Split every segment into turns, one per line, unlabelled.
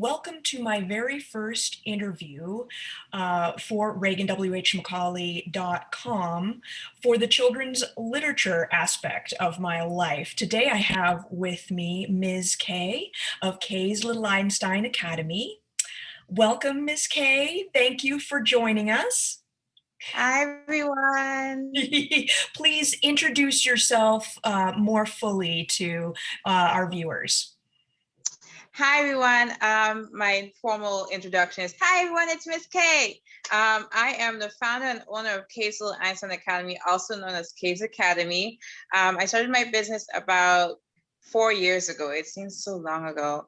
welcome to my very first interview for ReaganWHMcCauley.com for the children's literature aspect of my life. Today I have with me Ms. Kay of Kayz Little Einstein Academy. Welcome, Ms. Kay. Thank you for joining us.
Hi, everyone.
Please introduce yourself more fully to our viewers.
Hi, everyone. My formal introduction is, hi, everyone, it's Miss Kay. I am the founder and owner of Kayz Little Einstein Academy, also known as Kayz Academy. I started my business about 4 years ago. It seems so long ago.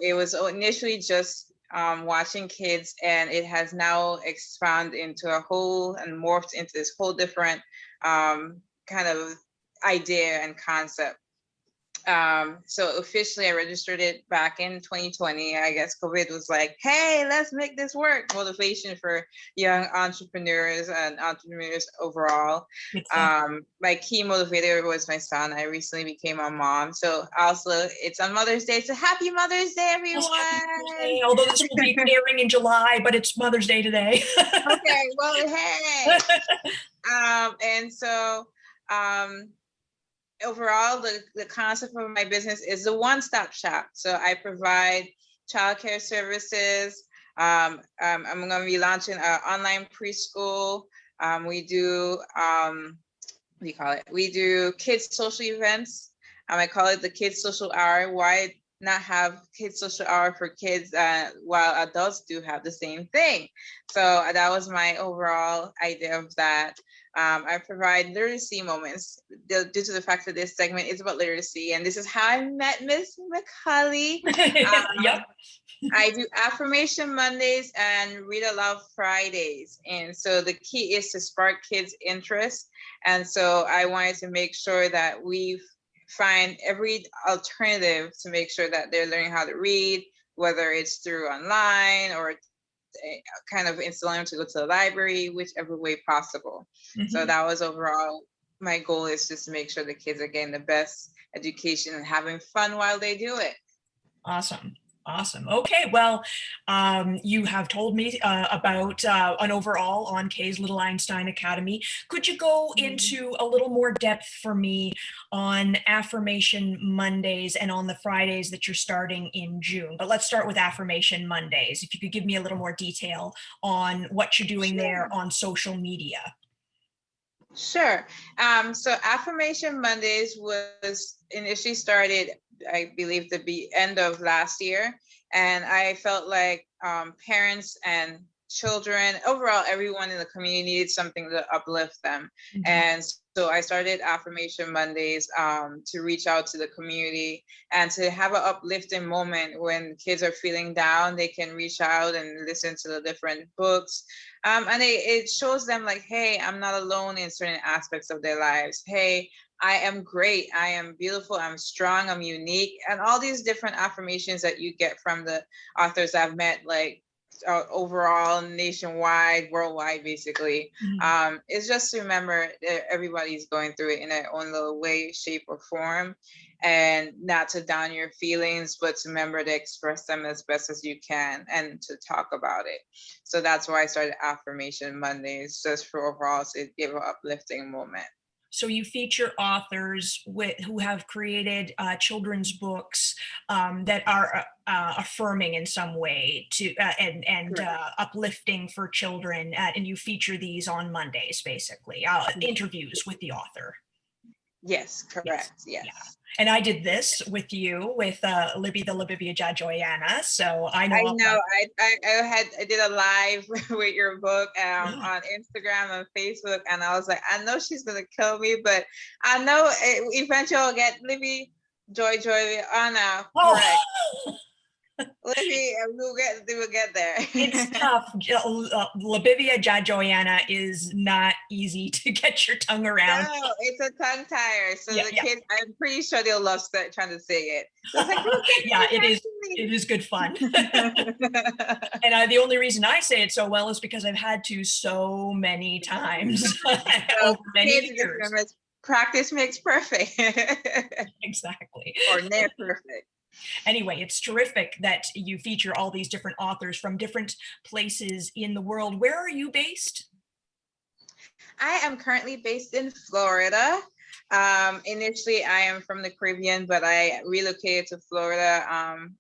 It was initially just watching kids, and it has now expanded into a whole and morphed into this whole different kind of idea and concept. So officially I registered it back in 2020. I guess COVID was like, hey, let's make this work. Motivation for young entrepreneurs and entrepreneurs overall. My key motivator was my son. I recently became a mom. So also it's on Mother's Day. So happy Mother's Day, everyone.
Happy Mother's Day. Although this will be airing in July, but it's Mother's Day today.
Okay, well, hey. Overall, the concept of my business is a one-stop shop. So I provide childcare services. I'm going to be launching an online preschool. We do, we do kids social events. I call it the Kids Social Hour. Why not have Kids Social Hour for kids while adults do have the same thing? So that was my overall idea of that. I provide literacy moments due to the fact that this segment is about literacy, and this is how I met Miss McCauley.
Yep.
I do Affirmation Mondays and Read Aloud Fridays, and so the key is to spark kids' interest. And so I wanted to make sure that we find every alternative to make sure that they're learning how to read, whether it's through online or kind of instilling them to go to the library, whichever way possible. So that was overall my goal, is just to make sure the kids are getting the best education and having fun while they do it.
Awesome. Awesome. Okay, well, you have told me about an overall on Kayz Little Einstein Academy. Could you go into a little more depth for me on Affirmation Mondays and on the Fridays that you're starting in June? But let's start with Affirmation Mondays. If you could give me a little more detail on what you're doing there on social media.
Sure. So Affirmation Mondays was initially started, I believe, the end of last year. And I felt like parents and children, overall, everyone in the community needed something to uplift them. And so I started Affirmation Mondays to reach out to the community and to have an uplifting moment when kids are feeling down. They can reach out and listen to the different books. And it shows them like, hey, I'm not alone in certain aspects of their lives. Hey, I am great. I am beautiful. I'm strong. I'm unique. And all these different affirmations that you get from the authors I've met, like overall, nationwide, worldwide, basically. It's just to remember that everybody's going through it in their own little way, shape, or form, and not to down your feelings, but to remember to express them as best as you can and to talk about it. So that's why I started Affirmation Mondays, just for overall to give an uplifting moment.
So you feature authors who have created children's books that are affirming in some way and uplifting for children, and you feature these on Mondays, basically, interviews with the author.
Yes, correct. Yes.
Yeah. And I did this with you, with Libby the Libivia Jajoyana. So I know.
I did a live with your book on Instagram and Facebook, and I was like, I know she's gonna kill me, but I know eventually I'll get Libby Joyana correct. Libby, we'll get there.
It's tough. Libivia Jajoyana is not easy to get your tongue around.
No, it's a tongue tire. So the kids, I'm pretty sure they'll love trying to say it. So it's like,
yeah, it is good fun. And the only reason I say it so well is because I've had to so many times over many years.
Practice makes perfect.
Exactly.
Or near perfect.
Anyway, it's terrific that you feature all these different authors from different places in the world. Where are you based?
I am currently based in Florida. Initially, I am from the Caribbean, but I relocated to Florida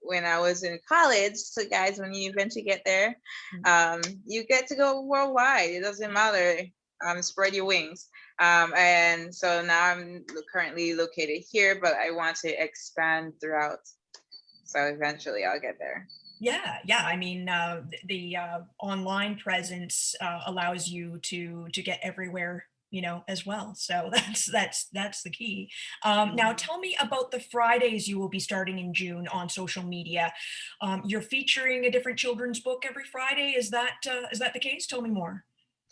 when I was in college. So, guys, when you eventually get there, you get to go worldwide. It doesn't matter. Spread your wings. And so now I'm currently located here, but I want to expand throughout. So eventually I'll get there.
Yeah. I mean, the online presence allows you to get everywhere, as well. So that's the key. Now, tell me about the Fridays you will be starting in June on social media. You're featuring a different children's book every Friday. Is that the case? Tell me more.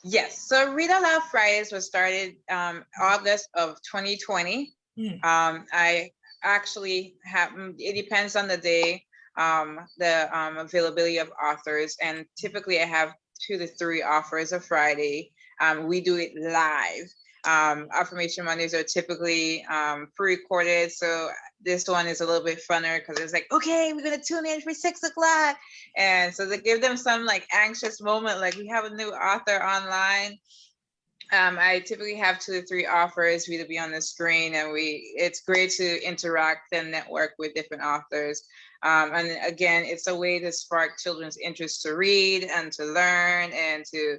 Yes. So Read Aloud Fridays was started August of 2020.
Mm,
I actually have, it depends on the day, the availability of authors. And typically I have 2 to 3 offers a Friday. We do it live. Affirmation Mondays are typically pre-recorded. So this one is a little bit funner because it's like, okay, we're going to tune in for 6 o'clock. And so they give them some like anxious moment, like we have a new author online. I typically have 2 to 3 offers for you to be on the screen, and it's great to interact and network with different authors. And again, it's a way to spark children's interest to read and to learn and to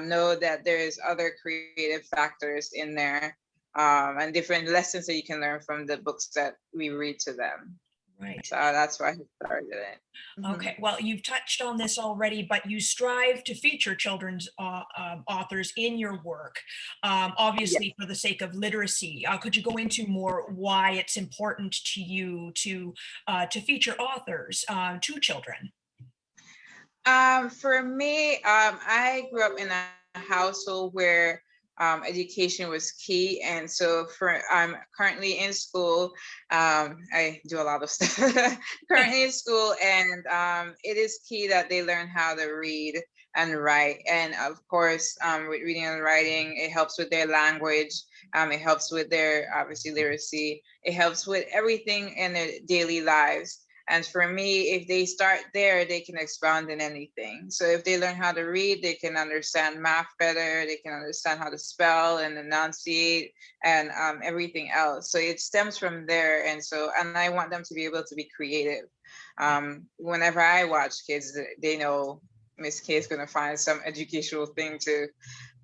know that there's other creative factors in there, and different lessons that you can learn from the books that we read to them.
right.
So that's why I started it.
Okay, well, you've touched on this already, but you strive to feature children's authors in your work,
Yeah.
obviously for the sake of literacy. Could you go into more why it's important to you to feature authors to children?
For me, I grew up in a household where education was key, and so I'm currently in school. I do a lot of stuff. Currently in school, and it is key that they learn how to read and write. And of course, with reading and writing, it helps with their language. It helps with their obviously literacy. It helps with everything in their daily lives. And for me, if they start there, they can expound in anything. So if they learn how to read, they can understand math better, they can understand how to spell and enunciate and everything else. So it stems from there. And I want them to be able to be creative. Whenever I watch kids, they know Miss K is going to find some educational thing to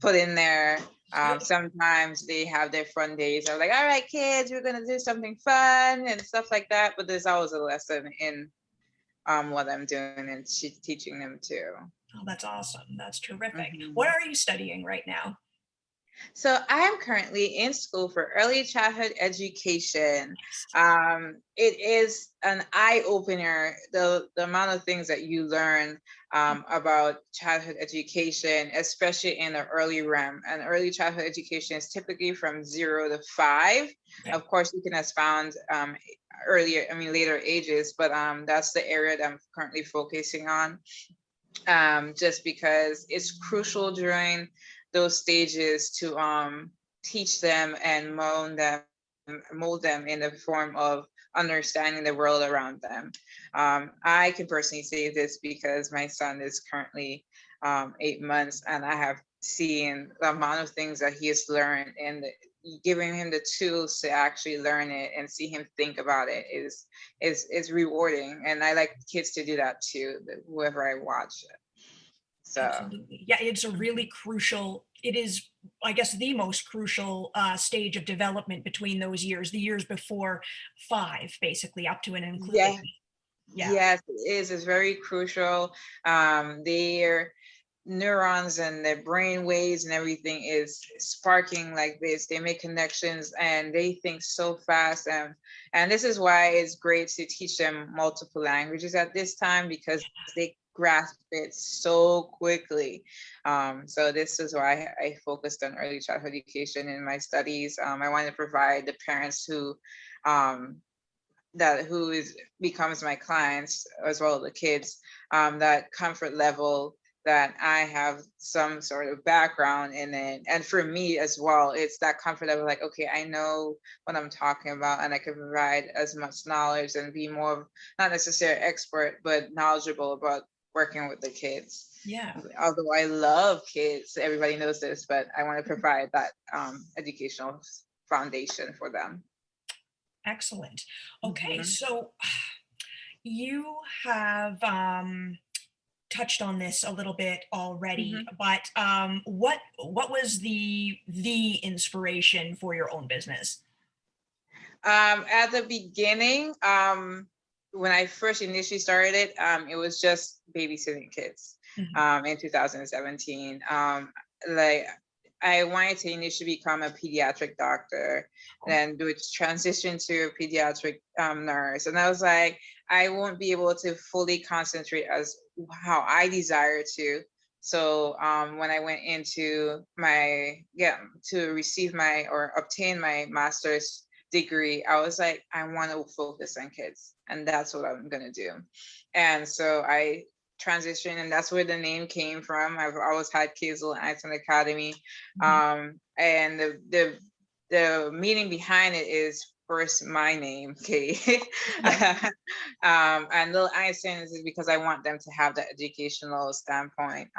put in there. Sometimes they have their fun days. I'm like, all right, kids, we're gonna do something fun and stuff like that. But there's always a lesson in what I'm doing and teaching them too.
Oh, that's awesome. That's terrific.
Mhm.
What are you studying right now?
So I am currently in school for early childhood education. It is an eye opener, the amount of things that you learn about childhood education, especially in the early realm. And early childhood education is typically from 0 to 5.
Okay.
Of course, you can expound later ages, but that's the area that I'm currently focusing on. Just because it's crucial during those stages to teach them and mold them in the form of understanding the world around them. I can personally say this because my son is currently 8 months, and I have seen the amount of things that he has learned, and giving him the tools to actually learn it and see him think about it is rewarding. And I like kids to do that too, whoever I watch it. So
Absolutely. Yeah, it's a really crucial, it is, I guess, the most crucial stage of development between those years, the years before 5, basically, up to and including.
yeah,
Yeah.
yes, it is. It's very crucial. Their neurons and their brain waves and everything is sparking like this. They make connections and they think so fast. And this is why it's great to teach them multiple languages at this time, because they grasp it so quickly. So this is why I focused on early childhood education in my studies. I want to provide the parents becomes my clients, as well as the kids, that comfort level that I have some sort of background in it. And for me as well, it's that comfort of like, okay, I know what I'm talking about and I can provide as much knowledge and be more, not necessarily expert, but knowledgeable about working with the kids.
Yeah.
Although I love kids, everybody knows this, but I want to provide that educational foundation for them.
Excellent. Okay,
Mhm.
so you have touched on this a little bit already,
Mhm.
but what was the inspiration for your own business?
At the beginning, when I first initially started it was just babysitting kids
Mhm.
in 2017. Like I wanted to initially become a pediatric doctor, then which transitioned to a pediatric nurse. And I was like, I won't be able to fully concentrate as how I desire to. So when I went into to receive my or obtain my master's degree, I was like, I want to focus on kids, and that's what I'm gonna do. And so I transitioned, and that's where the name came from. I've always had Kayz Little Einstein Academy,
Mhm.
and the meaning behind it is first my name, Kay,
Yeah.
and Little Einstein is because I want them to have that educational standpoint.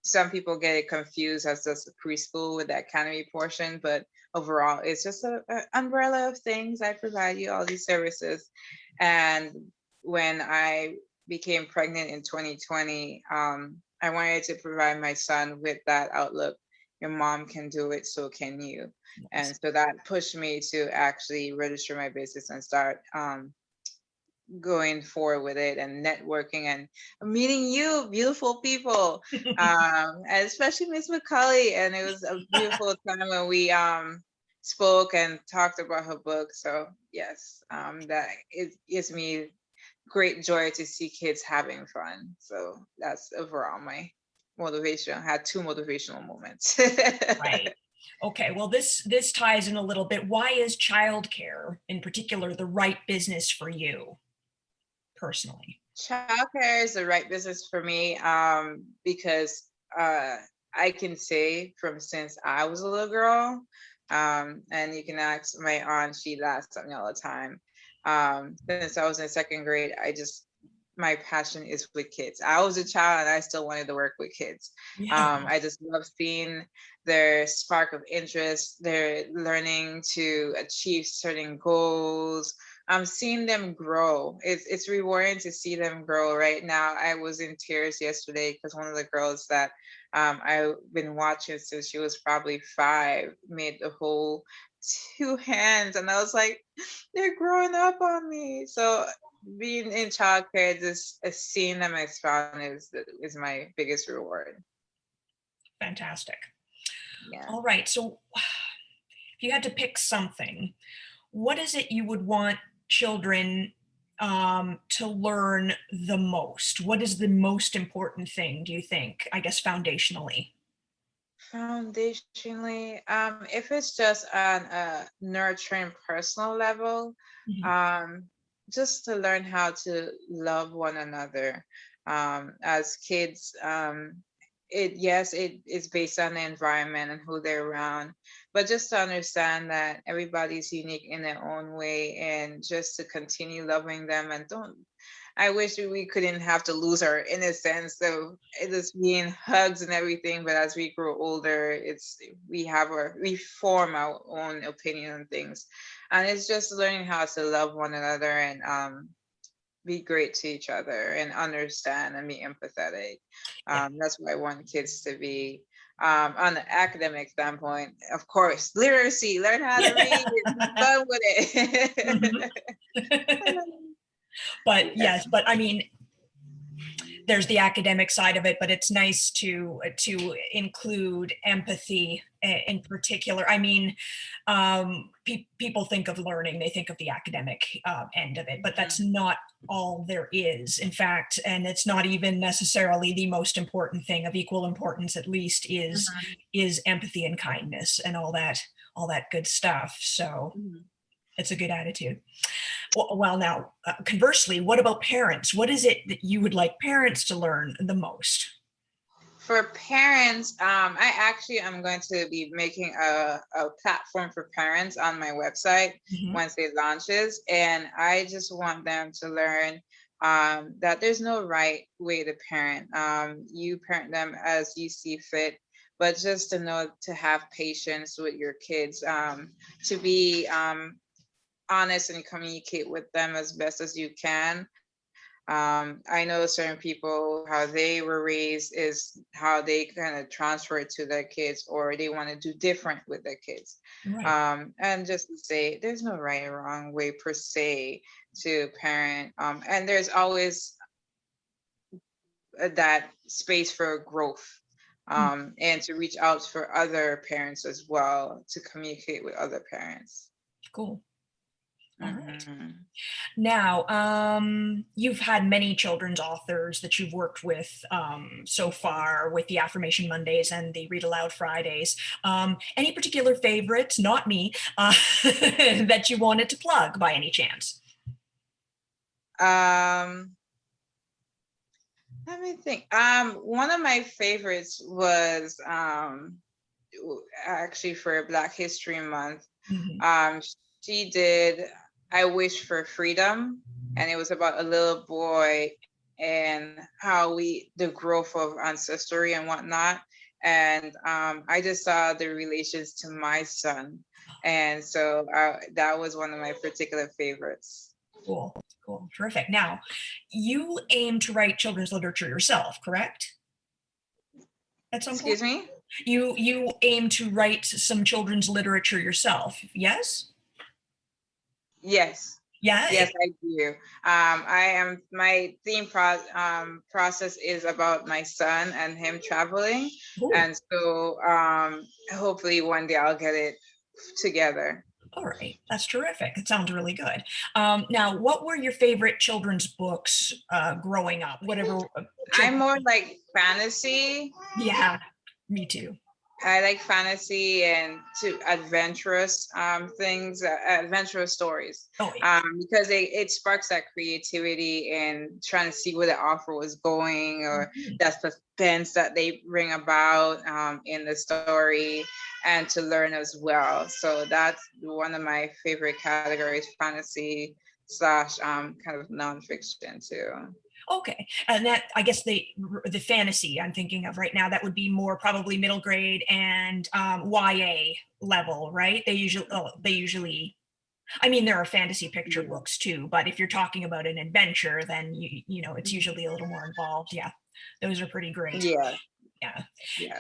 Some people get it confused as just a preschool with the academy portion, but overall it's just a umbrella of things. I provide you all these services. And when I became pregnant in 2020, I wanted to provide my son with that outlook. Your mom can do it, so can you.
Nice.
And so that pushed me to actually register my business and start going forward with it and networking and meeting you beautiful people, and especially Miss McCully. And it was a beautiful time when we spoke and talked about her book. So yes, that it gives me great joy to see kids having fun. So that's overall my motivation. I had two motivational moments.
Right. Okay, well, this ties in a little bit. Why is childcare in particular the right business for you personally?
Childcare is the right business for me because I can say from since I was a little girl, and you can ask my aunt, she laughs at me all the time. Since I was in second grade, my passion is with kids. I was a child and I still wanted to work with kids.
Yeah.
I just love seeing their spark of interest, their learning to achieve certain goals. I'm seeing them grow. It's rewarding to see them grow. Right now, I was in tears yesterday because one of the girls that I've been watching since she was probably 5 made the whole 2 hands, and I was like, they're growing up on me. So being in childcare, just seeing them expand is my biggest reward.
Fantastic.
Yeah.
All right, so if you had to pick something, what is it you would want children to learn the most? What is the most important thing, do you think? I guess foundationally.
Foundationally, if it's just on a nurturing personal level,
Mhm.
um, just to learn how to love one another. As kids, it is based on the environment and who they're around, but just to understand that everybody's unique in their own way, and just to continue loving them and don't. I wish we couldn't have to lose our innocence. So it is being hugs and everything. But as we grow older, we form our own opinion on things, and it's just learning how to love one another and be great to each other and understand and be empathetic.
Yeah.
That's what I want kids to be. On the academic standpoint, of course, literacy, learn how to read, have fun with
Mhm.
it.
But
Yeah.
yes, but I mean, there's the academic side of it, but it's nice to include empathy in particular. I mean, people think of learning, they think of the academic end of it, but that's not all there is. In fact, and it's not even necessarily the most important thing. Of equal importance, at least,
Mhm,
is empathy and kindness and all that good stuff. So
mhm.
it's a good attitude. Well, now, conversely, what about parents? What is it that you would like parents to learn the most?
For parents, I actually am going to be making a platform for parents on my website
Mhm.
once it launches. And I just want them to learn that there's no right way to parent. You parent them as you see fit, but just to know to have patience with your kids, to be honest and communicate with them as best as you can. I know certain people, how they were raised is how they kind of transfer it to their kids, or they want to do different with their kids.
Right.
And just to say, there's no right or wrong way per se to parent. And there's always that space for growth,
Mm,
and to reach out for other parents as well, to communicate with other parents.
cool. All right.
Mhm.
Now, you've had many children's authors that you've worked with so far with the Affirmation Mondays and the Read Aloud Fridays. Any particular favorites, not me, that you wanted to plug by any chance?
Um, Let me think. One of my favorites was actually for Black History Month.
Mhm.
Um, she did I Wish for Freedom, and it was about a little boy and how the growth of ancestry and whatnot. And I just saw the relations to my son. And so that was one of my particular favorites.
Cool, cool, terrific. Now, you aim to write children's literature yourself, correct? At some point?
Excuse me?
You aim to write some children's literature yourself, yes?
Yes.
Yeah?
Yes, I do. My process is about my son and him traveling.
Cool.
And so hopefully one day I'll get it together.
All right, that's terrific. It sounds really good. Now, what were your favorite children's books growing up? Whatever
I'm
children.
more like fantasy.
Yeah, me too.
I like fantasy and to adventurous things, adventurous stories,
Oh yeah.
because it sparks that creativity and trying to see where the author was going, or
Mhm.
that suspense that they bring about in the story, and to learn as well. So that's one of my favorite categories: fantasy slash kind of nonfiction too.
Okay, and that I guess the fantasy I'm thinking of right now that would be more probably middle grade and YA level, right? They usually. I mean, there are fantasy picture
Yeah.
books too, but if you're talking about an adventure, then it's usually a little more involved. Yeah, those are pretty great.
Yes.
Yeah.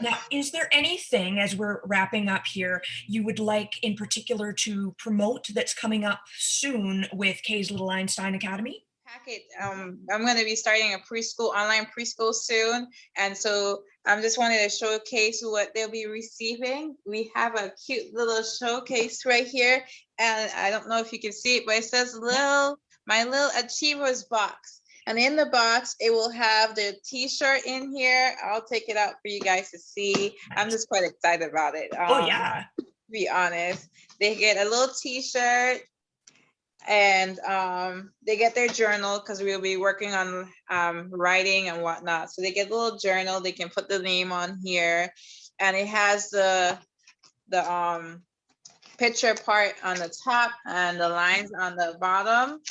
Now,
Yes.
is there anything as we're wrapping up here you would like in particular to promote that's coming up soon with Kay's Little Einstein Academy?
Packet. I'm going to be starting a online preschool soon, and so I'm just wanted to showcase what they'll be receiving. We have a cute little showcase right here, and I don't know if you can see it, but it says
Yeah.
my little achievers box. And in the box, it will have the T-shirt in here. I'll take it out for you guys to see. I'm
Nice.
just quite excited about it.
Oh yeah.
To be honest, they get a little T-shirt, and they get their journal because we'll be working on writing and whatnot. So they get a little journal. They can put the name on here, and it has the picture part on the top and the lines on the bottom.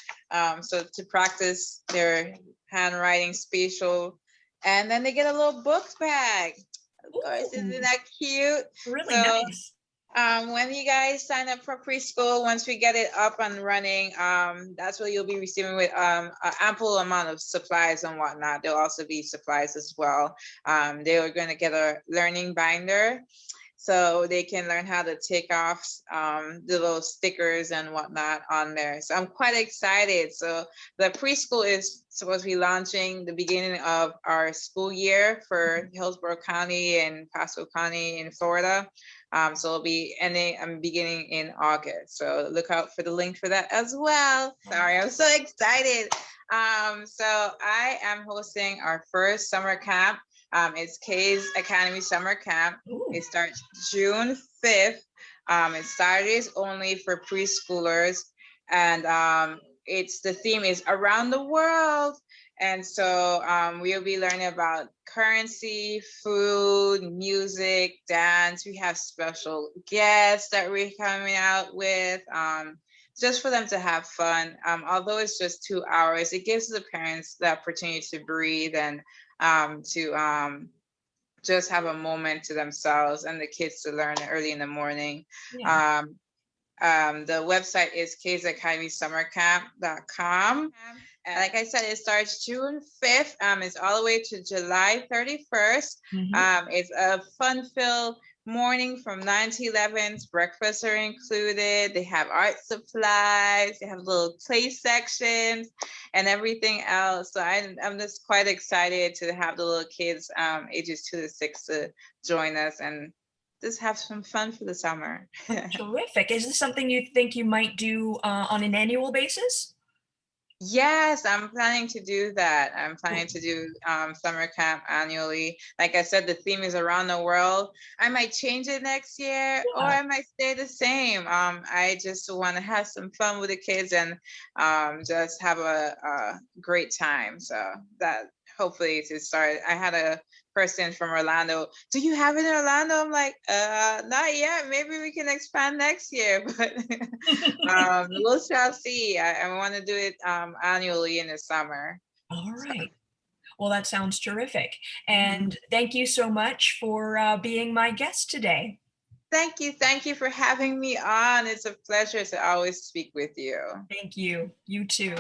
So to practice their handwriting spatial, and then they get a little book bag. Of course, isn't
Ooh,
that cute?
really
So
nice.
when you guys sign up for preschool, once we get it up and running, that's what you'll be receiving with an ample amount of supplies and whatnot. There'll also be supplies as well. They are going to get a learning binder, so they can learn how to take off the little stickers and whatnot on there. So I'm quite excited. So the preschool is supposed to be launching the beginning of our school year for Hillsborough County and Pasco County in Florida. So it'll be ending, I'm beginning in August. So look out for the link for that as well. Sorry, I'm so excited. So I am hosting our first summer camp. It's Kayz Academy Summer Camp.
Ooh,
It starts June 5th. It's Saturdays only for preschoolers. And the theme is around the world. And so we'll be learning about currency, food, music, dance. We have special guests that we're coming out with, just for them to have fun. Although it's just 2 hours, it gives the parents the opportunity to breathe and to just have a moment to themselves, and the kids to learn early in the morning.
Yeah.
The website is kayzacademysummercamp.com. And like I said, it starts June 5th. It's all the way to July 31st. It's a fun-filled morning from 9 to 11. Breakfasts are included. They have art supplies. They have little play sections and everything else. So I'm just quite excited to have the little kids ages 2 to 6 to join us and just have some fun for the summer.
Terrific. Is this something you think you might do on an annual basis?
Yes, I'm planning to do that. I'm planning to do summer camp annually. Like I said, the theme is around the world. I might change it next year, or
Yeah.
I might stay the same. I just want to have some fun with the kids and just have a great time. So that hopefully to start. I had a person from Orlando. Do you have it in Orlando? I'm like, not yet. Maybe we can expand next year, but we'll shall see. I want to do it annually in the summer.
All
So,
right. Well, that sounds terrific.
mhm.
And thank you so much for being my guest today.
Thank you. Thank you for having me on. It's a pleasure to always speak with you.
Thank you. You too.